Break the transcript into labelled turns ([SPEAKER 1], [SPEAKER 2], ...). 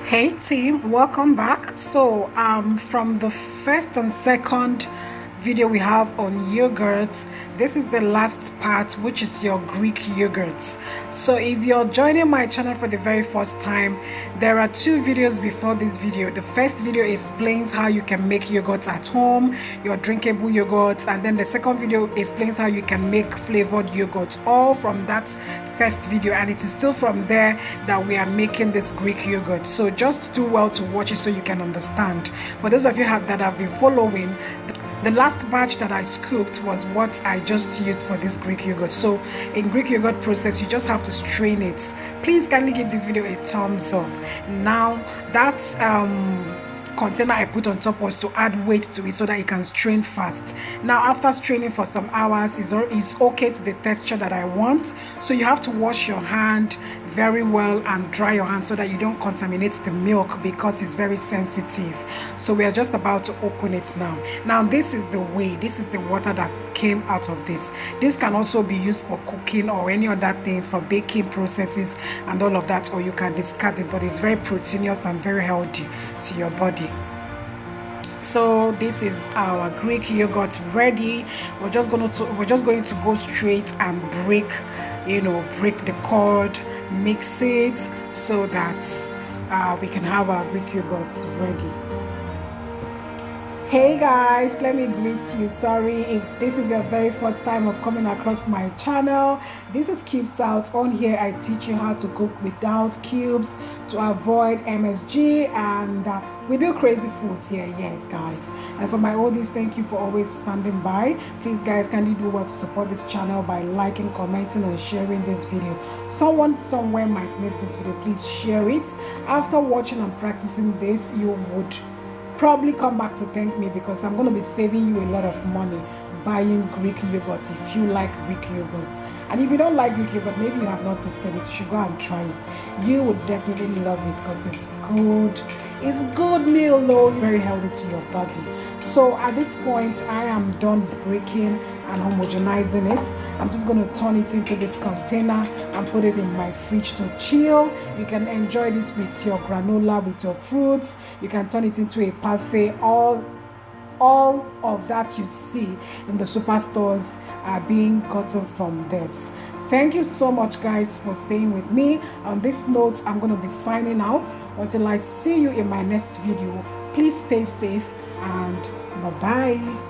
[SPEAKER 1] Hey team, welcome back. So from the first and second video we have on yogurts, this is the last part, which is your Greek yogurts. So if you're joining my channel for the very first time, there are two videos before this video. The first video explains how you can make yogurt at home, your drinkable yogurts, and then the second video explains how you can make flavored yogurts, all from that first video, and it is still from there that we are making this Greek yogurt. So just do well to watch it so you can understand. For those of you that have been following, the last batch that I scooped was what I just used for this Greek yogurt. So in Greek yogurt process, you just have to strain it. Please kindly give this video a thumbs up. Now that container I put on top was to add weight to it so that it can strain fast. Now after straining for some hours, it's okay to the texture that I want. So you have to wash your hand very well and dry your hand so that you don't contaminate the milk, because it's very sensitive. So we are just about to open it now. Now this is the way, this is the water that came out of this. This can also be used for cooking or any other thing, for baking processes and all of that, or you can discard it, but it's very proteinous and very healthy to your body. So this is our Greek yogurt ready. We're just going to go straight and break the curd, mix it so that we can have our Greek yogurt ready. Hey guys, let me greet you. Sorry if this is your very first time of coming across my channel. This is Cubes Out. On here I teach you how to cook without cubes, to avoid MSG, and we do crazy foods here. Yes guys. And for my oldies, thank you for always standing by. Please guys, kindly do what to support this channel by liking, commenting and sharing this video. Someone somewhere might need this video. Please share it. After watching and practicing this, you would probably come back to thank me, because I'm going to be saving you a lot of money buying Greek yogurt if you like Greek yogurt. And if you don't like Greek yogurt, maybe you have not tasted it, you should go and try it. You would definitely love it because it's good. It's good meal though. It's very healthy to your body. So at this point, I am done breaking and homogenizing it. I'm just going to turn it into this container and put it in my fridge to chill. You can enjoy this with your granola, with your fruits. You can turn it into a parfait. All of that you see in the superstores are being gotten from this. Thank you so much guys for staying with me. On this note, I'm going to be signing out until I see you in my next video. Please stay safe and bye bye.